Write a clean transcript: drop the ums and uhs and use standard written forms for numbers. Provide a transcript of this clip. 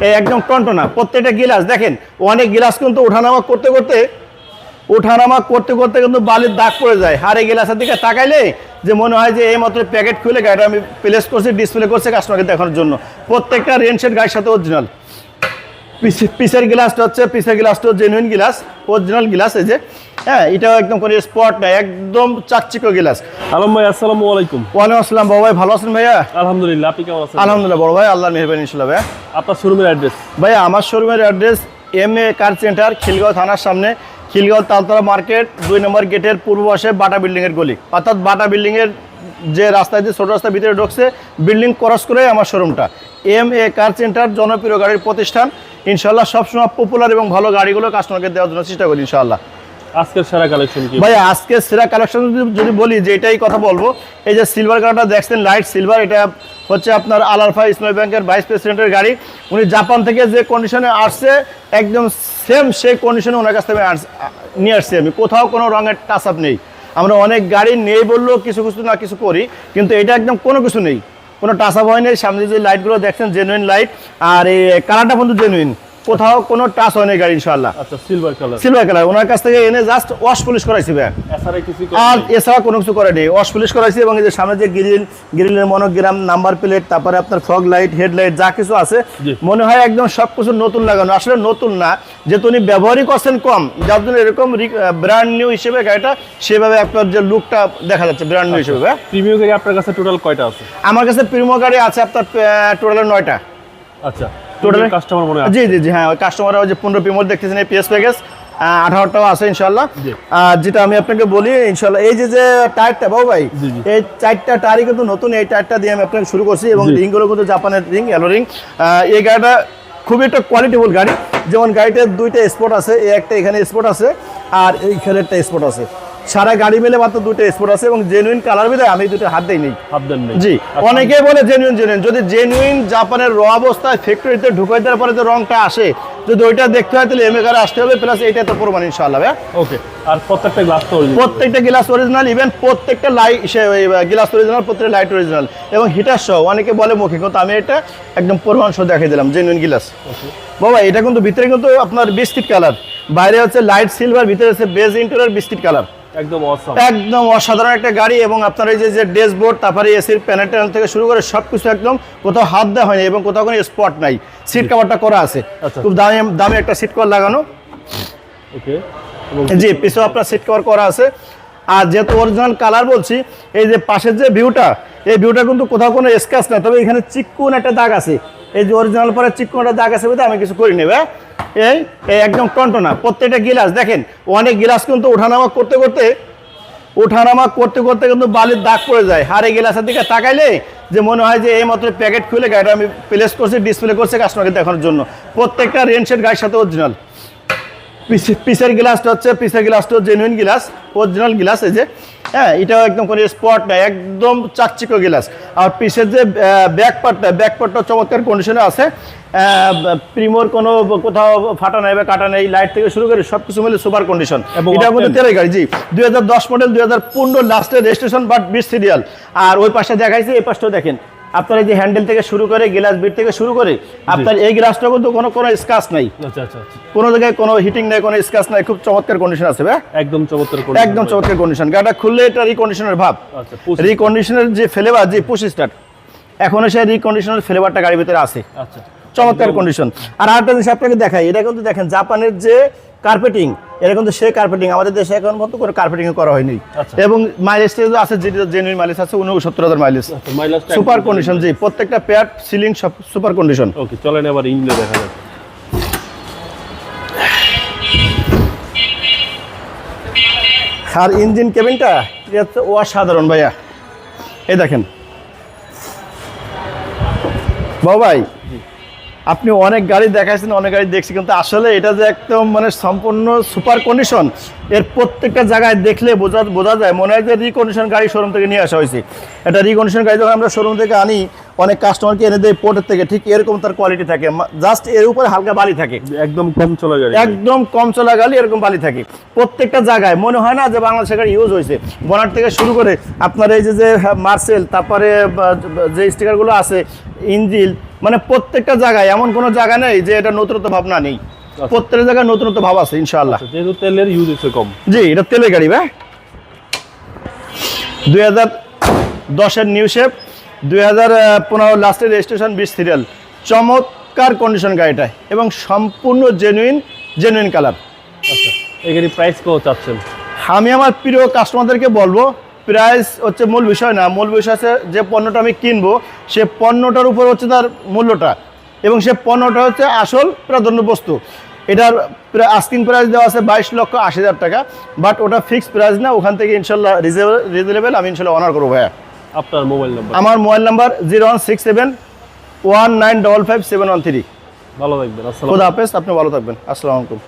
এই একদম টনটনা প্রত্যেকটা গ্লাস দেখেন, অনেক গ্লাস কিন্তু ওঠানামা করতে কিন্তু বালির দাগ পড়ে যায়। আর এই গ্লাসের দিকে তাকাইলে যে মনে হয় যে এই মাত্র প্যাকেট খুলে গাড়িটা আমি প্লেস করছি, ডিসপ্লে করছে কাস্টমারকে দেখানোর জন্য। প্রত্যেকটা রেনশেড গাড়ির সাথে অরিজিনাল। পিসের গ্লাসটা জেনুইন গ্লাস, অরিজিনাল গ্লাস। এই যে হ্যাঁ, এটাও একদম কোনো স্পট নাই, একদম চাকচিক্য গ্লাস। আলম ভাই আসসালামু আলাইকুম। ওয়ালাইকুম আসসালাম। বড় ভাই ভালো আছেন ভাইয়া? আলহামদুলিল্লাহ, আপনি কেমন আছেন? আলহামদুলিল্লাহ বড় ভাই, আল্লাহর মেহেরবানি ইনশাআল্লাহ। ভাইয়া আপনার শোরুমের অ্যাড্রেস? ভাইয়া আমার শোরুমের অ্যাড্রেস MA কার সেন্টার, খিলগাঁও থানার সামনে, খিলগাঁও তালতলা মার্কেট 2 নম্বর গেটের পূর্ব পাশে বাটা বিল্ডিংয়ের গলি, অর্থাৎ বাটা বিল্ডিংয়ের যে রাস্তায় দিয়ে ছোটো রাস্তার ভিতরে ঢুকছে, বিল্ডিং ক্রস করে আমার শোরুমটা। MA কার সেন্টার, জনপ্রিয় গাড়ির প্রতিষ্ঠান। ইনশাআল্লাহ সবসময় পপুলার এবং ভালো গাড়িগুলো কাস্টমারকে দেওয়ার জন্য চেষ্টা করি ইনশাআল্লাহ। আজকের সেরা কালেকশন কি ভাই? আজকে সেরা কালেকশন যদি বলি, যে এটাই কথা বলবো, এই যে সিলভার কালারটা দেখছেন, লাইট সিলভার, এটা হচ্ছে আপনার আলারফা ইসলামী ব্যাংকের ভাইস প্রেসিডেন্টের গাড়ি। উনি জাপান থেকে যে কন্ডিশনে আসছে, একদম সেম সেই কন্ডিশনে ওনার কাছ থেকে নিয়ে আসছি আমি। কোথাও কোনো রঙের টাচ আপ নেই। আমরা অনেক গাড়ি নেই বললেও কিছু না কিছু করি, কিন্তু এটা একদম কোনো কিছু নেই, কোনো টাচ আপ হয় নেই। সামনে যে লাইটগুলো দেখছেন জেনুইন লাইট, আর এই কালারটা কিন্তু জেনুইন, কোথাও কোনো টাচ হয়নি গাড়ি ইনশাআল্লাহ। আচ্ছা, সিলভার কালার ওনার কাছ থেকে এনে জাস্ট ওয়াশ পলিশ করাইছি ভাই, আর এছাড়া কোনো কিছু করেনি, ওয়াশ পলিশ করাইছি। এবং এই যে সামনে যে গ্রিলের মনোগ্রাম, নাম্বার প্লেট, তারপরে আপনার ফগ লাইট, হেডলাইট যা কিছু আছে, মনে হয় একদম সবকিছু নতুন লাগানো। আসলে নতুন না, যেহেতু উনি ব্যবহারই করছেন কম, যার জন্য এরকম ব্র্যান্ড নিউ হিসেবে গাড়িটা সেভাবে আপনার যে লুকটা দেখা যাচ্ছে ব্র্যান্ড নিউ হিসেবে। প্রিমিয়াম গাড়ি আপনার কাছে টোটাল কয়টা আছে? আমার কাছে প্রিমিয়াম গাড়ি আছে আপনার টোটাল 9টা। আচ্ছা, কাস্টমার মনে আছে? জি হ্যাঁ, কাস্টমার যে 15 প্রিমিয়াম দেখতেছেন, এই পিএস প্যাকেজ 18টাও আছে ইনশাআল্লাহ। আর যেটা আমি আপনাকে বলি ইনশাআল্লাহ, এই যে টায়ারটা বাবু ভাই, এই 4টা টায়ারই কিন্তু নতুন। এই টায়ারটা দিয়ে আমি আপনাকে শুরু করছি, এবং রিংগুলো কিন্তু জাপানের রিং, এলো রিং। এই গাড়িটা খুবই একটা কোয়ালিটিফুল গাড়ি। যেমন গাড়িটার 2টা স্পট আছে, এই একটা এখানে স্পট আছে, আর এইখানে একটা স্পট আছে। সারা গাড়ি মিলে মাত্র 2টা স্পট আছে, এবং জেনুইন কালার বিধায় আমি 2টা হাত দেইনি। জি, অনেকেই বলে জেনুইন। যদি জেনুইন জাপানের র অবস্থায় ফ্যাক্টরিতে ঢুকাই দেওয়ার পরে যে রংটা আসে, যদি ওইটা দেখতে হয় তাহলে MA কারে আসতে হবে, প্লাস এইটা তো প্রমাণ ইনশাআল্লাহ। ওকে। আর প্রত্যেকটা গ্লাস অরিজিনাল, ইভেন প্রত্যেকটা লাইট গ্লাস অরিজিনাল, প্রত্যেকটা লাইট অরিজিনাল, এবং হিটার সহ। অনেকে বলে মুখে, কিন্তু আমি এটা একদম প্রমাণ সহ দেখিয়ে দিলাম জেনুইন গ্লাস। বাবা এটা কিন্তু ভিতরে কিন্তু আপনার বিস্কিট কালার, বাইরে হচ্ছে লাইট সিলভার, ভিতরে হচ্ছে বেজ ইন্টেরিয়র বিস্কিট কালার। একদম অসাধারণ একটা গাড়ি। এবং আপনার এই যে ড্যাশবোর্ড, তারপরে এসির প্যানেল ট্যানেল থেকে শুরু করে সবকিছু একদম, কোথাও হাত দেওয়া হয়নি, এবং কোথাও কোনো স্পট নাই। সিট কভারটা করা আছে, খুব দামি একটা সিট কভার লাগানো। জি, পিছনে আপনার সিট কভার করা আছে। আর যেহেতু অরিজিনাল কালার বলছি, এই যে পাশের যে ভিউটা, এই ভিউটা কিন্তু কোথাও কোনো স্ক্র্যাচ না, তবে এখানে চিকন একটা দাগ আছে। এই যে অরিজিনাল পরে চিকন একটা দাগ আছে বলতে আমি কিছু করি নেবে। এই একদম টনটনা প্রত্যেকটা গ্লাস দেখেন, অনেক গ্লাস কিন্তু ওঠানামা করতে কিন্তু বালির দাগ পড়ে যায়। আর এই গ্লাসের দিকে তাকাইলে যে মনে হয় যে এই মাত্র প্যাকেট খুলে গাড়িটা আমি প্লেস করছি, ডিসপ্লে করছে কাস্টমারকে দেখানোর জন্য। প্রত্যেকটা রেনশেড গাড়ির সাথে অরিজিনাল। পিসের গ্লাসটা জেনুইন গ্লাস, অরিজিনাল গ্লাস। এই যে হ্যাঁ, এটাও একদম কোনো স্পট নাই, একদম চাকচিক্য গ্লাস। আর পিসের যে ব্যাক পার্টটা চমৎকার কন্ডিশনে আছে। প্রিমোর কোনো কোথাও ফাটা নাই বা কাটা নেই, লাইট থেকে শুরু করে সবকিছু মিলে সুপার কন্ডিশন। এটা কিন্তু তেলের গাড়ি। জি, 2010 মডেল, 2015 লাস্টের রেজিস্ট্রেশন, বাট 20 সিরিয়াল। আর ওই পাশে দেখাইছে, এই পাশটাও দেখেন। আপনার এই যে হ্যান্ডেল থেকে শুরু করে, গ্লাস বিট থেকে শুরু করে, আপনার এই গ্লাসটা কিন্তু কোনো স্ক্র্যাচ নাই, কোনো জায়গায় কোনো হিটিং নাই, কোনো স্ক্র্যাচ নাই, খুব চমৎকার কন্ডিশন আছে ভাই, একদম চমৎকার কন্ডিশন। গাড়িটা খুললে এটা রিকন্ডিশনের ভাব, রিকন্ডিশনের যে ফ্লেভার, যে পুশ স্টার্ট, এখনো সেই রিকন্ডিশনের ফ্লেভারটা গাড়ির ভিতরে আছে। চমৎকার কন্ডিশন। আর আরেকটা জিনিস আপনাকে দেখাই, এটা কিন্তু দেখেন জাপানের যে কার্পেটিং, এটা কিন্তু সে কার্পেটিং আমাদের দেশে এখন পর্যন্ত কোনো কার্পেটিং করা হয়নি। এবং মাইলেজটা আছে, জেনুইন মাইলেজ আছে 69,000 মাইলেজ, সুপার কন্ডিশন। জি, প্রত্যেকটা প্যাড, সিলিং সব সুপার কন্ডিশন। ওকে, চলেন এবার ইঞ্জিনে দেখা যাক। আর ইঞ্জিন কেবিনটা অসাধারণ ভাইয়া, এই দেখেন বাবু ভাই। আপনি অনেক গাড়ি দেখাইছেন, অনেক গাড়ি দেখছি, কিন্তু আসলে এটা যে একদম মানে সম্পূর্ণ সুপার কন্ডিশন, এর প্রত্যেকটা জায়গায় দেখলে বোঝা যায়, মনে হয় যে রিকন্ডিশন গাড়ি শোরুম থেকে নিয়ে আসা হয়েছে। এটা রিকন্ডিশন গাড়ি যখন আমরা শোরুম থেকে আনি, অনেক কাস্টমারকে এনে দেয় পোর্টের থেকে, ঠিক এরকম তার কোয়ালিটি থাকে, জাস্ট এর উপরে হালকা বালি থাকে, একদম কম চলা গাড়ি এরকম বালি থাকে প্রত্যেকটা জায়গায়। মনে হয় না যে বাংলাদেশের গাড়ি ইউজ হয়েছে। বনার থেকে শুরু করে আপনার এই যে মার্সেল, তারপরে যে স্টিকারগুলো আছে, ইঞ্জিল, মানে প্রত্যেকটা জায়গায় এমন কোনো জায়গা নেই যে এটা নতুনত্ব ভাবনা নেই, প্রত্যেকটা জায়গায় নতুনত্ব ভাব আছে ইনশাআল্লাহ। যেহেতু তেলের ইউজ হচ্ছে কম। জি, এটা তেলের গাড়ি ভাই, 2010-এর নিউ শেপ, 2015 লাস্টের রেজিস্ট্রেশন, 20 সিরিয়াল, চমৎকার কন্ডিশন গাড়িটা এবং সম্পূর্ণ জেনুইন কালার। আচ্ছা, এই গাড়ি প্রাইস কত চাচ্ছেন? আমি আমার প্রিয় কাস্টমারদেরকে বলবো, প্রাইস হচ্ছে মূল বিষয় না, মূল বিষয় আছে যে পণ্যটা আমি কিনবো সে পণ্যটার উপর হচ্ছে তার মূল্যটা, এবং সে পণ্যটা হচ্ছে আসল প্রাধান্য বস্তু। এটার আস্কিং প্রাইস দেওয়া আছে 22,80,000 টাকা, বাট ওটা ফিক্সড প্রাইস না, ওখান থেকে ইনশাল্লাহ রিজনেবল আমি ইনশাল্লাহ অনার করবো ভাইয়া। আপনার মোবাইল নাম্বার? আমার মোবাইল নাম্বার 016719555713। ভালো থাকবেন, আসসালাম। খোদা হাফেজ, আপনি ভালো থাকবেন, আসসালামু আলাইকুম।